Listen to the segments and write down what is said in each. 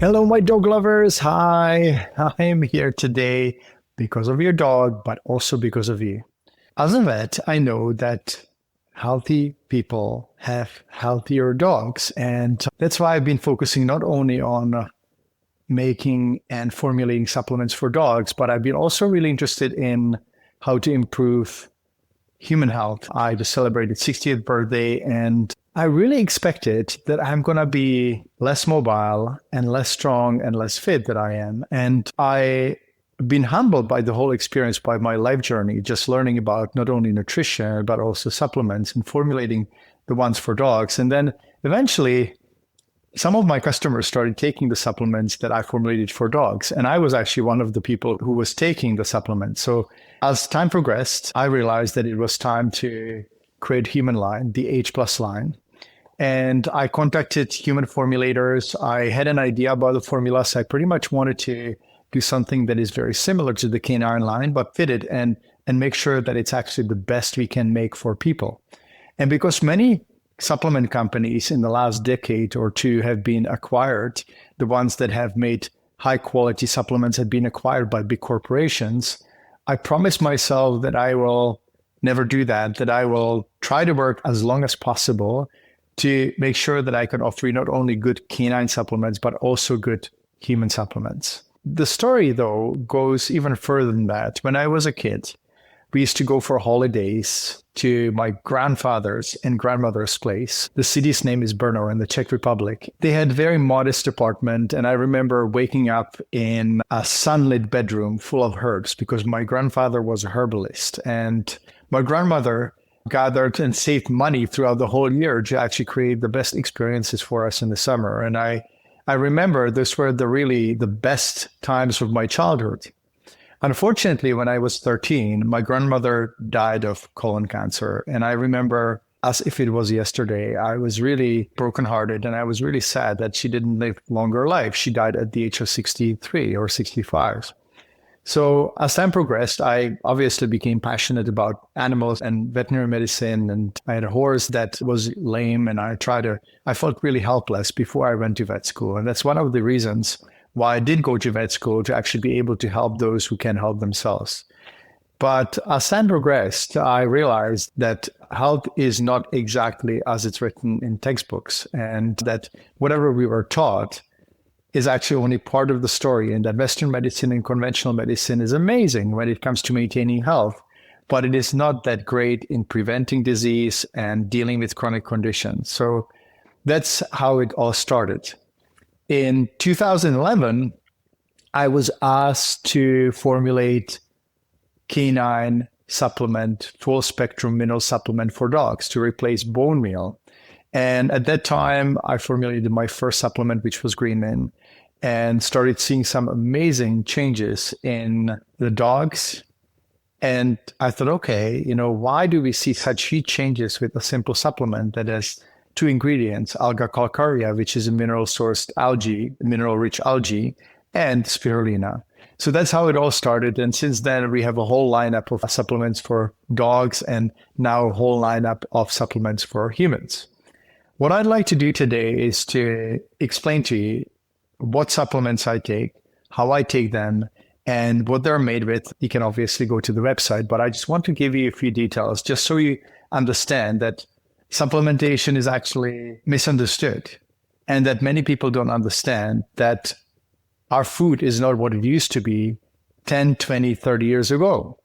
Hello, my dog lovers. Hi, I am here today because of your dog, but also because of you. As a vet, I know that healthy people have healthier dogs. And that's why I've been focusing not only on making and formulating supplements for dogs, but I've been also really interested in how to improve human health. I just celebrated 60th birthday and I really expected that I'm going to be less mobile and less strong and less fit than I am. And I've been humbled by the whole experience, by my life journey, just learning about not only nutrition, but also supplements and formulating the ones for dogs. And then eventually, some of my customers started taking the supplements that I formulated for dogs. And I was actually one of the people who was taking the supplements. So as time progressed, I realized that it was time to create human line, the H plus line. And I contacted human formulators. I had an idea about the formula. So I pretty much wanted to do something that is very similar to the canine line, but fit it and make sure that it's actually the best we can make for people. And because many supplement companies in the last decade or two have been acquired, the ones that have made high quality supplements have been acquired by big corporations, I promised myself that I will never do that I will try to work as long as possible to make sure that I can offer you not only good canine supplements, but also good human supplements. The story, though, goes even further than that. When I was a kid, we used to go for holidays to my grandfather's and grandmother's place. The city's name is Brno in the Czech Republic. They had a very modest apartment, and I remember waking up in a sunlit bedroom full of herbs because my grandfather was a herbalist. And my grandmother gathered and saved money throughout the whole year to actually create the best experiences for us in the summer. And I remember those were the best times of my childhood. Unfortunately, when I was 13, my grandmother died of colon cancer. And I remember, as if it was yesterday, I was really brokenhearted and I was really sad that she didn't live longer life. She died at the age of 63 or 65. So as time progressed, I obviously became passionate about animals and veterinary medicine. And I had a horse that was lame and I felt really helpless before I went to vet school. And that's one of the reasons why I did go to vet school, to actually be able to help those who can help themselves. But as time progressed, I realized that health is not exactly as it's written in textbooks, and that whatever we were taught is actually only part of the story, and that Western medicine and conventional medicine is amazing when it comes to maintaining health, but it is not that great in preventing disease and dealing with chronic conditions. So that's how it all started. In 2011, I was asked to formulate canine supplement, full spectrum mineral supplement for dogs to replace bone meal. And at that time, I formulated my first supplement, which was Green Min, and started seeing some amazing changes in the dogs. And I thought, okay, why do we see such huge changes with a simple supplement that has two ingredients, alga calcarea, which is a mineral-sourced algae, mineral-rich algae, and spirulina. So that's how it all started. And since then, we have a whole lineup of supplements for dogs and now a whole lineup of supplements for humans. What I'd like to do today is to explain to you what supplements I take, how I take them, and what they're made with. You can obviously go to the website, but I just want to give you a few details just so you understand that supplementation is actually misunderstood and that many people don't understand that our food is not what it used to be 10, 20, 30 years ago.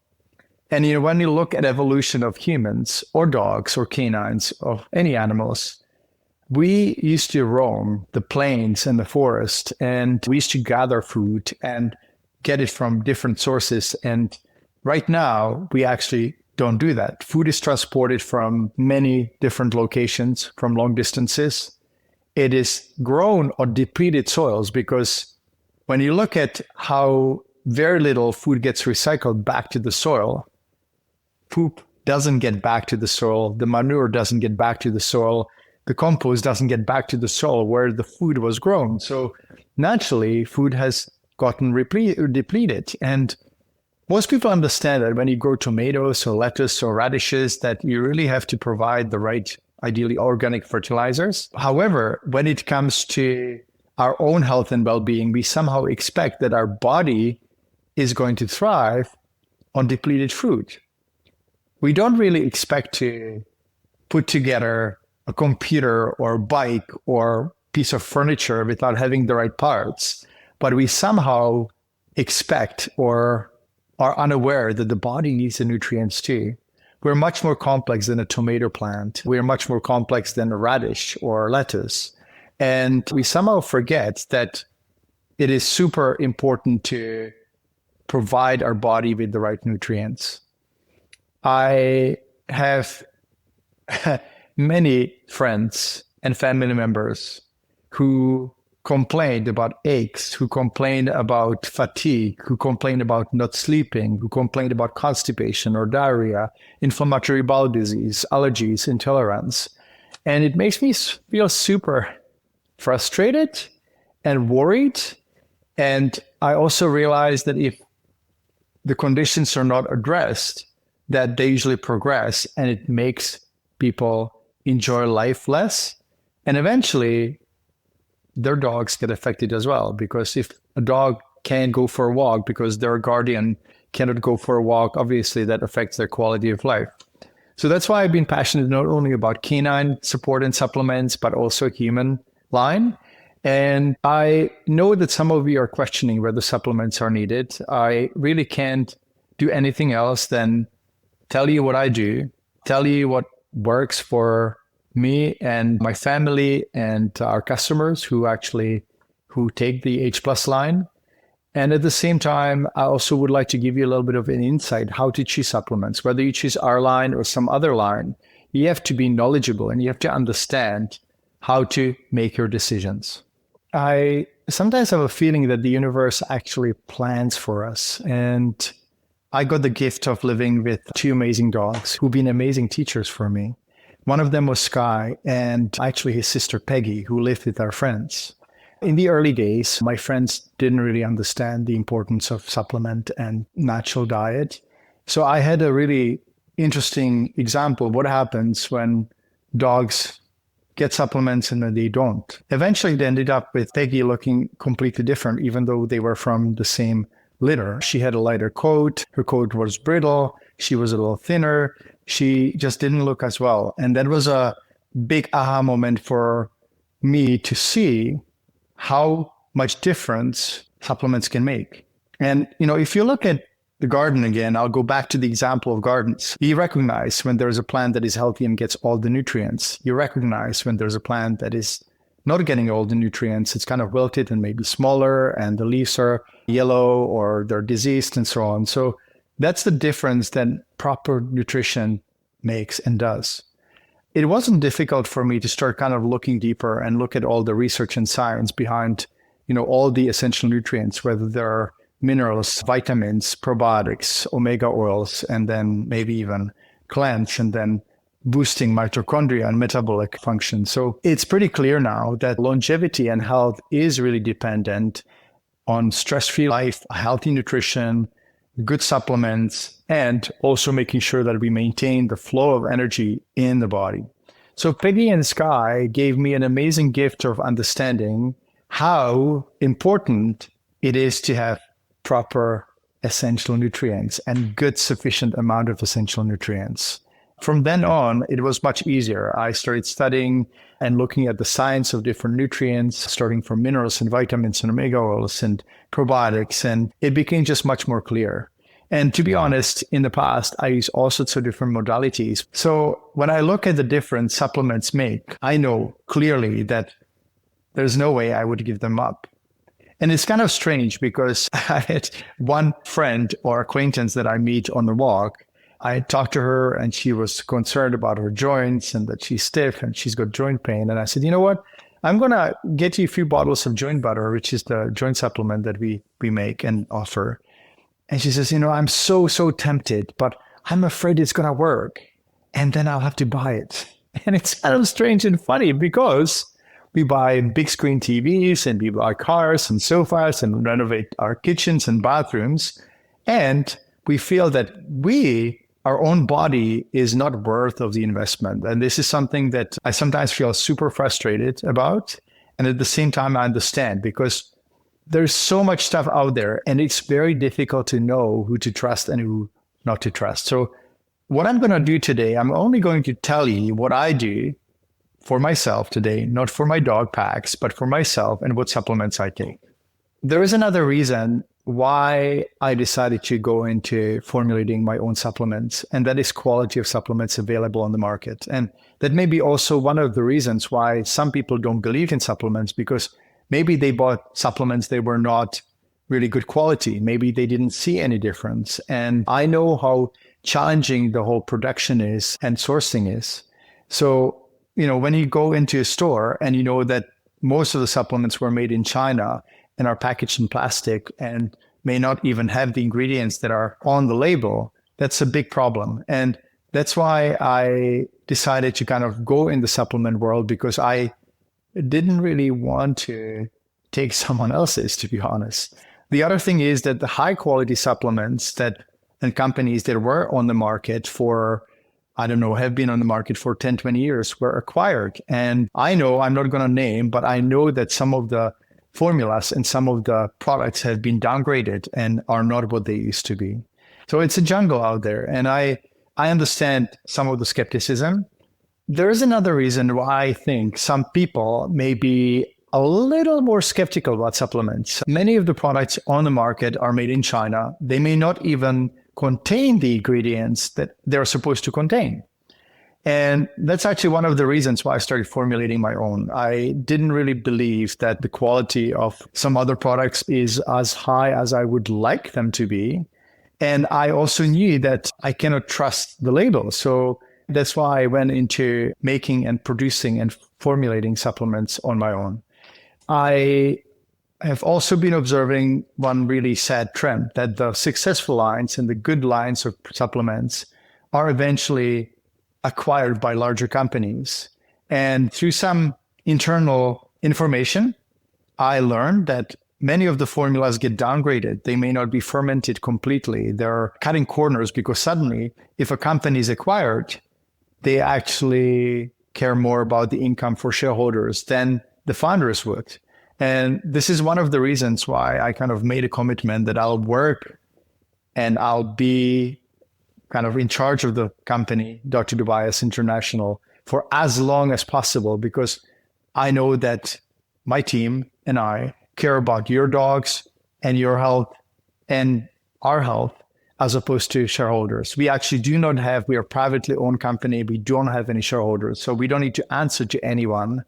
And when you look at evolution of humans or dogs or canines or any animals, we used to roam the plains and the forest, and we used to gather food and get it from different sources. And right now, we actually don't do that. Food is transported from many different locations, from long distances. It is grown on depleted soils because when you look at how very little food gets recycled back to the soil, poop doesn't get back to the soil, the manure doesn't get back to the soil, the compost doesn't get back to the soil where the food was grown. So naturally, food has gotten depleted. And most people understand that when you grow tomatoes or lettuce or radishes, that you really have to provide the right, ideally organic fertilizers. However, when it comes to our own health and well-being, we somehow expect that our body is going to thrive on depleted food. We don't really expect to put together a computer or bike or piece of furniture without having the right parts, but we somehow expect or are unaware that the body needs the nutrients too. We're much more complex than a tomato plant. We're much more complex than a radish or lettuce. And we somehow forget that it is super important to provide our body with the right nutrients. I have many friends and family members who complained about aches, who complained about fatigue, who complained about not sleeping, who complained about constipation or diarrhea, inflammatory bowel disease, allergies, intolerance. And it makes me feel super frustrated and worried. And I also realize that if the conditions are not addressed, that they usually progress, and it makes people enjoy life less. And eventually, their dogs get affected as well. Because if a dog can't go for a walk because their guardian cannot go for a walk, obviously that affects their quality of life. So that's why I've been passionate not only about canine support and supplements, but also human line. And I know that some of you are questioning whether supplements are needed. I really can't do anything else than tell you what I do, tell you what works for me and my family and our customers who take the H Plus line. And at the same time, I also would like to give you a little bit of an insight how to choose supplements. Whether you choose our line or some other line, you have to be knowledgeable and you have to understand how to make your decisions. I sometimes have a feeling that the universe actually plans for us. And I got the gift of living with two amazing dogs who've been amazing teachers for me. One of them was Sky, and actually his sister Peggy, who lived with our friends. In the early days, my friends didn't really understand the importance of supplement and natural diet. So I had a really interesting example of what happens when dogs get supplements and then they don't. Eventually, they ended up with Peggy looking completely different, even though they were from the same litter. She had a lighter coat. Her coat was brittle. She was a little thinner. She just didn't look as well. And that was a big aha moment for me to see how much difference supplements can make. And, if you look at the garden again, I'll go back to the example of gardens. You recognize when there's a plant that is healthy and gets all the nutrients. You recognize when there's a plant that is not getting all the nutrients. It's kind of wilted and maybe smaller, and the leaves are yellow or they're diseased and so on. So that's the difference that proper nutrition makes and does. It wasn't difficult for me to start kind of looking deeper and look at all the research and science behind, all the essential nutrients, whether they're minerals, vitamins, probiotics, omega oils, and then maybe even glands, and then boosting mitochondria and metabolic function. So it's pretty clear now that longevity and health is really dependent on stress-free life, healthy nutrition, good supplements, and also making sure that we maintain the flow of energy in the body. So Peggy and Sky gave me an amazing gift of understanding how important it is to have proper essential nutrients and good sufficient amount of essential nutrients. From then on, it was much easier. I started studying and looking at the science of different nutrients, starting from minerals and vitamins and omega oils and probiotics, and it became just much more clear. And to be honest, in the past, I used all sorts of different modalities. So when I look at the difference supplements make, I know clearly that there's no way I would give them up. And it's kind of strange because I had one friend or acquaintance that I meet on the walk. I talked to her and she was concerned about her joints and that she's stiff and she's got joint pain. And I said, you know what? I'm going to get you a few bottles of joint butter, which is the joint supplement that we make and offer. And she says, I'm so tempted, but I'm afraid it's going to work. And then I'll have to buy it. And it's kind of strange and funny because we buy big screen TVs and we buy cars and sofas and renovate our kitchens and bathrooms. And we feel that our own body is not worth of the investment. And this is something that I sometimes feel super frustrated about. And at the same time, I understand because there's so much stuff out there and it's very difficult to know who to trust and who not to trust. So what I'm going to do today, I'm only going to tell you what I do for myself today, not for my dog packs, but for myself and what supplements I take. There is another reason why I decided to go into formulating my own supplements, and that is quality of supplements available on the market. And that may be also one of the reasons why some people don't believe in supplements, because maybe they bought supplements that were not really good quality. Maybe they didn't see any difference. And I know how challenging the whole production is and sourcing is. So, when you go into a store and you know that most of the supplements were made in China and are packaged in plastic and may not even have the ingredients that are on the label, that's a big problem. And that's why I decided to kind of go in the supplement world, because I didn't really want to take someone else's, to be honest. The other thing is that the high quality supplements and companies that were on the market for, have been on the market for 10, 20 years were acquired. And I know, I'm not going to name, but I know that some of the formulas and some of the products have been downgraded and are not what they used to be. So it's a jungle out there. And I understand some of the skepticism. There is another reason why I think some people may be a little more skeptical about supplements. Many of the products on the market are made in China. They may not even contain the ingredients that they're supposed to contain. And that's actually one of the reasons why I started formulating my own. I didn't really believe that the quality of some other products is as high as I would like them to be. And I also knew that I cannot trust the label. So that's why I went into making and producing and formulating supplements on my own. I have also been observing one really sad trend, that the successful lines and the good lines of supplements are eventually acquired by larger companies. And through some internal information, I learned that many of the formulas get downgraded. They may not be fermented completely. They're cutting corners because suddenly, if a company is acquired, they actually care more about the income for shareholders than the founders would. And this is one of the reasons why I kind of made a commitment that I'll work and I'll be kind of in charge of the company, Dr. Dobias International, for as long as possible, because I know that my team and I care about your dogs and your health and our health as opposed to shareholders. We actually we are a privately owned company. We don't have any shareholders. So we don't need to answer to anyone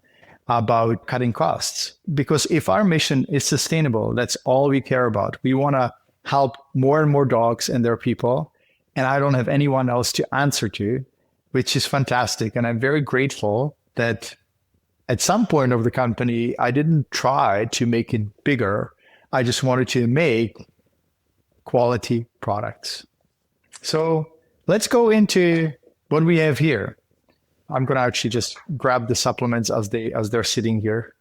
about cutting costs. Because if our mission is sustainable, that's all we care about. We want to help more and more dogs and their people. And I don't have anyone else to answer to, which is fantastic. And I'm very grateful that at some point of the company, I didn't try to make it bigger. I just wanted to make quality products. So let's go into what we have here. I'm going to actually just grab the supplements as they're sitting here.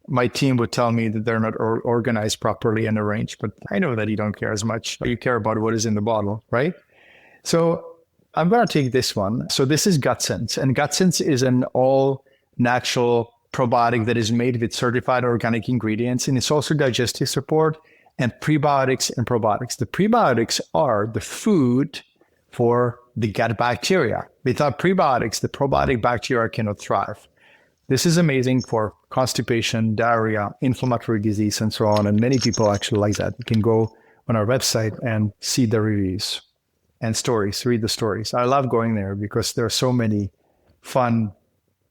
My team would tell me that they're not organized properly and arranged, but I know that you don't care as much. You care about what is in the bottle, right? So I'm going to take this one. So this is GutSense, and GutSense is an all-natural probiotic that is made with certified organic ingredients, and it's also digestive support and prebiotics and probiotics. The prebiotics are the food for the gut bacteria. Without prebiotics, the probiotic bacteria cannot thrive. This is amazing for constipation, diarrhea, inflammatory disease, and so on. And many people actually like that. You can go on our website and see the reviews and stories, read the stories. I love going there because there are so many fun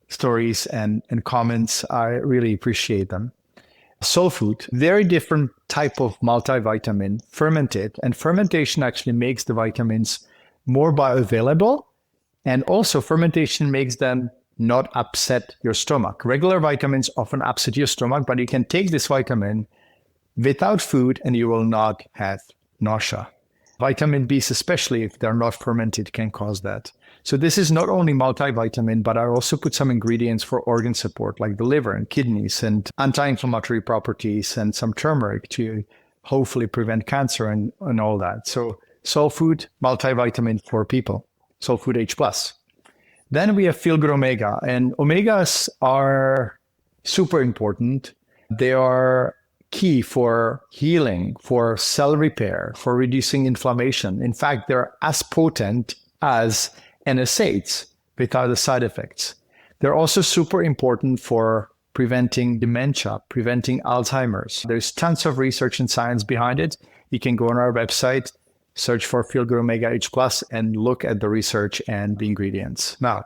stories and comments. I really appreciate them. Soul food, very different type of multivitamin, fermented. And fermentation actually makes the vitamins more bioavailable. And also fermentation makes them not upset your stomach. Regular vitamins often upset your stomach, but you can take this vitamin without food and you will not have nausea. Vitamin Bs, especially if they're not fermented, can cause that. So this is not only multivitamin, but I also put some ingredients for organ support, like the liver and kidneys and anti-inflammatory properties and some turmeric to hopefully prevent cancer and all that. So soul food, multivitamin for people, soul food H+. Then we have Feel Good Omega, and omegas are super important. They are key for healing, for cell repair, for reducing inflammation. In fact, they're as potent as NSAIDs without the side effects. They're also super important for preventing dementia, preventing Alzheimer's. There's tons of research and science behind it. You can go on our website, search for Feel Good Omega H Plus, and look at the research and the ingredients. Now,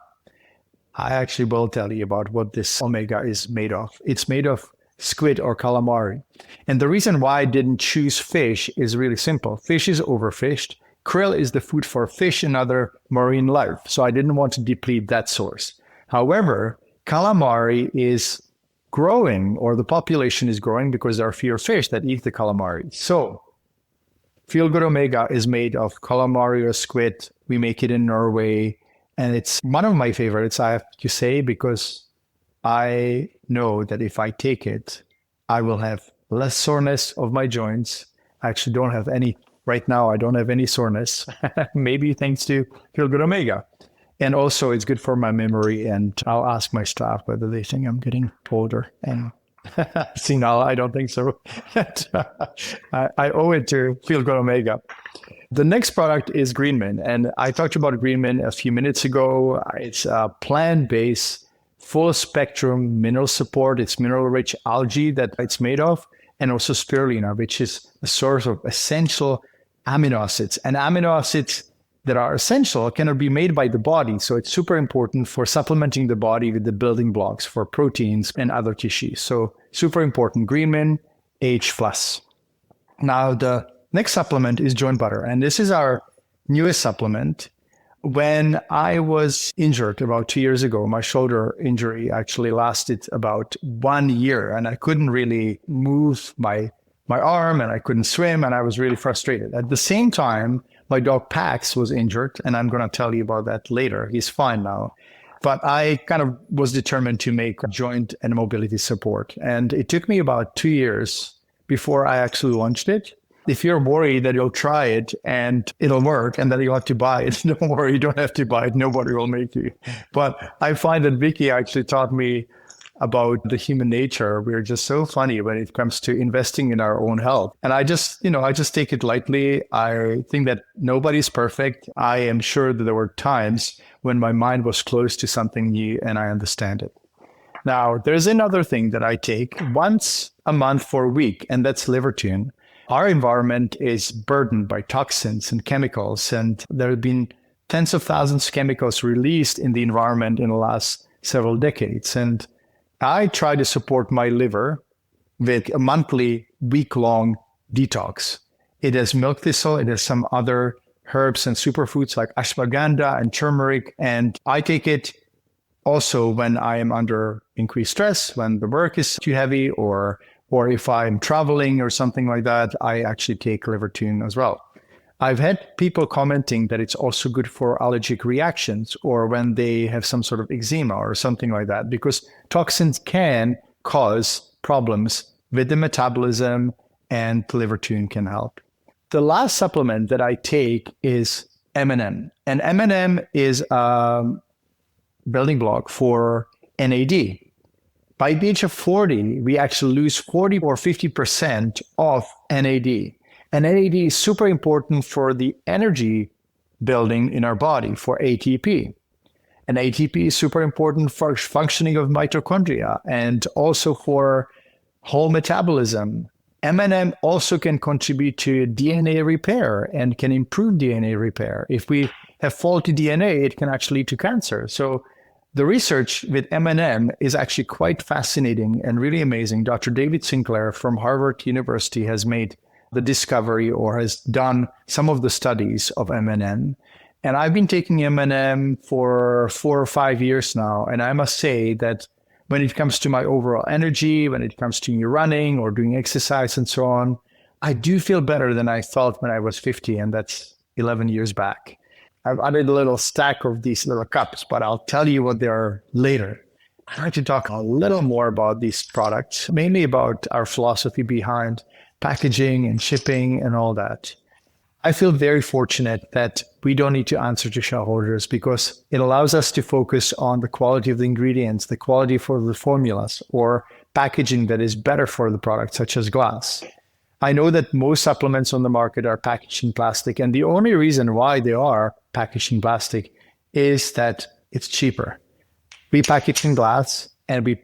I actually will tell you about what this omega is made of. It's made of squid or calamari. And the reason why I didn't choose fish is really simple. Fish is overfished. Krill is the food for fish and other marine life. So I didn't want to deplete that source. However, calamari is growing, or the population is growing because there are fewer fish that eat the calamari. So Feel Good Omega is made of calamari or squid. We make it in Norway. And it's one of my favorites, I have to say, because I know that if I take it, I will have less soreness of my joints. I actually don't have any, right now, I don't have any soreness, maybe thanks to Feel Good Omega. And also it's good for my memory, and I'll ask my staff whether they think I'm getting older. And senile, I don't think so. I owe it to Feel Good Omega. The next product is Green Mint, and I talked about Green Mint a few minutes ago. It's a plant-based, full-spectrum mineral support. It's mineral-rich algae that it's made of, and also spirulina, which is a source of essential amino acids. And amino acids that are essential cannot be made by the body, so it's super important for supplementing the body with the building blocks for proteins and other tissues. So super important, Green Mint H+. Now, the next supplement is joint butter, and this is our newest supplement. When I was injured about 2 years ago, my shoulder injury actually lasted about 1 year, and I couldn't really move my arm, and I couldn't swim, and I was really frustrated. At the same time, my dog Pax was injured, and I'm going to tell you about that later. He's fine now. But I kind of was determined to make joint and mobility support, and it took me about 2 years before I actually launched it. If you're worried that you'll try it and it'll work and that you'll have to buy it, don't worry, you don't have to buy it. Nobody will make you. But I find that Vicky actually taught me about the human nature. We're just so funny when it comes to investing in our own health. And I just take it lightly. I think that nobody's perfect. I am sure that there were times when my mind was closed to something new, and I understand it. Now, there's another thing that I take once a month for a week, and that's Livertune. Our environment is burdened by toxins and chemicals, and there have been tens of thousands of chemicals released in the environment in the last several decades. And I try to support my liver with a monthly, week-long detox. It has milk thistle, it has some other herbs and superfoods like ashwagandha and turmeric, and I take it also when I am under increased stress, when the work is too heavy, or if I'm traveling or something like that, I actually take Livertune as well. I've had people commenting that it's also good for allergic reactions, or when they have some sort of eczema or something like that, because toxins can cause problems with the metabolism, and Livertune can help. The last supplement that I take is M&M. And M&M is a building block for NAD. By the age of 40, we actually lose 40 or 50% of NAD. And NAD is super important for the energy building in our body, for ATP. And ATP is super important for functioning of mitochondria and also for whole metabolism. M&M also can contribute to DNA repair and can improve DNA repair. If we have faulty DNA, it can actually lead to cancer. So the research with M&M is actually quite fascinating and really amazing. Dr. David Sinclair from Harvard University has made the discovery, or has done some of the studies of M&M. And I've been taking M&M for 4 or 5 years now. And I must say that when it comes to my overall energy, when it comes to me running or doing exercise and so on, I do feel better than I felt when I was 50, and that's 11 years back. I've added a little stack of these little cups, but I'll tell you what they are later. I'd like to talk a little more about these products, mainly about our philosophy behind packaging and shipping and all that. I feel very fortunate that we don't need to answer to shareholders because it allows us to focus on the quality of the ingredients, the quality for the formulas, or packaging that is better for the product, such as glass. I know that most supplements on the market are packaged in plastic, and the only reason why they are packaged in plastic is that it's cheaper. We package in glass and we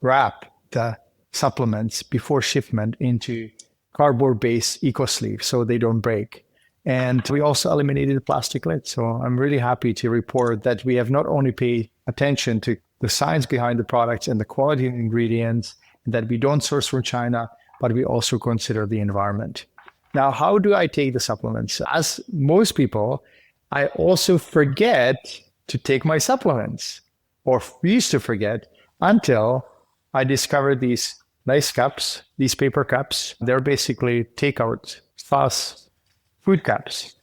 wrap the supplements before shipment into cardboard-based eco-sleeve so they don't break. And we also eliminated the plastic lid. So I'm really happy to report that we have not only paid attention to the science behind the products and the quality of ingredients, that we don't source from China, but we also consider the environment. Now, how do I take the supplements? As most people, I also forget to take my supplements, or used to forget, until I discovered these nice cups, these paper cups. They're basically takeout, fast food cups.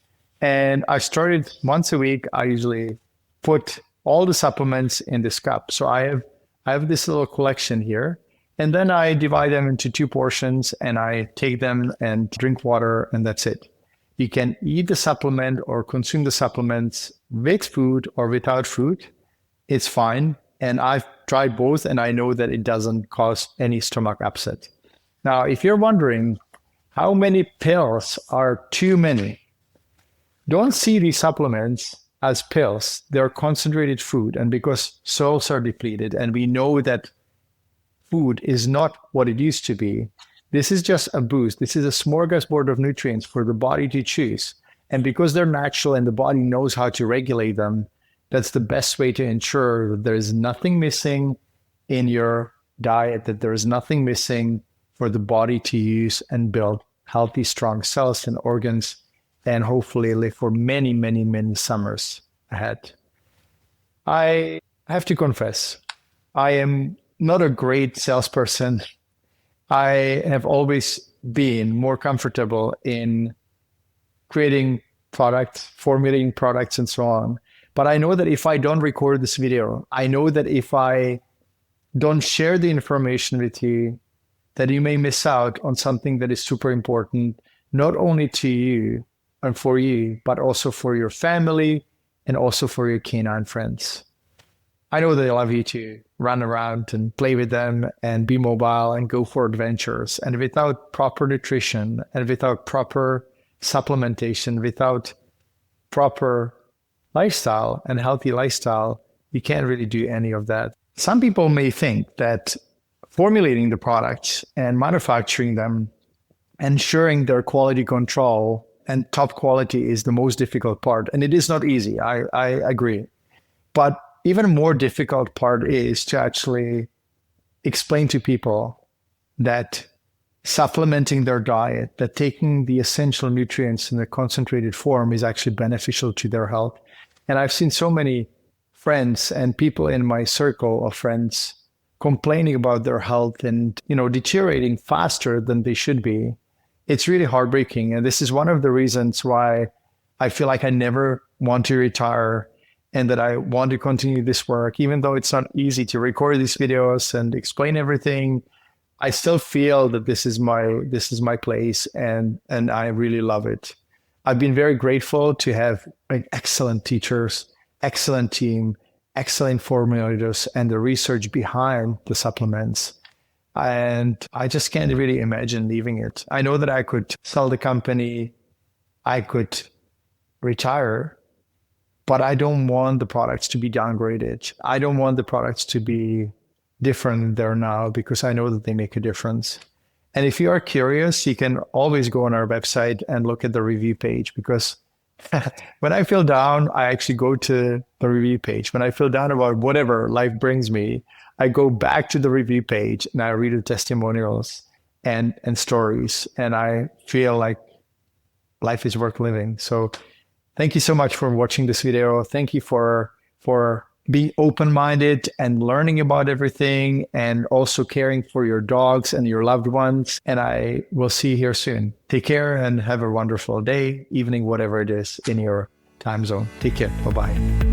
And I started once a week. I usually put all the supplements in this cup. So I have this little collection here. And then I divide them into 2 portions and I take them and drink water, and that's it. You can eat the supplement or consume the supplements with food or without food. It's fine. And I've tried both, and I know that it doesn't cause any stomach upset. Now, if you're wondering how many pills are too many, don't see these supplements as pills. They're concentrated food. And because souls are depleted, and we know that food is not what it used to be, this is just a boost. This is a smorgasbord of nutrients for the body to choose. And because they're natural and the body knows how to regulate them, that's the best way to ensure that there is nothing missing in your diet, that there is nothing missing for the body to use and build healthy, strong cells and organs, and hopefully live for many, many, many summers ahead. I have to confess, I am not a great salesperson. I have always been more comfortable in creating products, formulating products, and so on. But I know that if I don't record this video, I know that if I don't share the information with you, that you may miss out on something that is super important, not only to you and for you, but also for your family and also for your canine friends. I know they love you to run around and play with them and be mobile and go for adventures. And without proper nutrition and without proper supplementation, without proper lifestyle and healthy lifestyle, you can't really do any of that. Some people may think that formulating the products and manufacturing them, ensuring their quality control and top quality is the most difficult part. And it is not easy. I agree. But even more difficult part is to actually explain to people that supplementing their diet, that taking the essential nutrients in a concentrated form is actually beneficial to their health. And I've seen so many friends and people in my circle of friends complaining about their health and, deteriorating faster than they should be. It's really heartbreaking. And this is one of the reasons why I feel like I never want to retire and that I want to continue this work. Even though it's not easy to record these videos and explain everything, I still feel that this is my place, and I really love it. I've been very grateful to have excellent teachers, excellent team, excellent formulators, and the research behind the supplements. And I just can't really imagine leaving it. I know that I could sell the company, I could retire, but I don't want the products to be downgraded. I don't want the products to be different than they're now, because I know that they make a difference. And if you are curious, you can always go on our website and look at the review page, because when I feel down, I actually go to the review page. When I feel down about whatever life brings me, I go back to the review page and I read the testimonials and stories, and I feel like life is worth living. So thank you so much for watching this video. Thank you for being open-minded and learning about everything, and also caring for your dogs and your loved ones. And I will see you here soon. Take care and have a wonderful day, evening, whatever it is in your time zone. Take care. Bye-bye.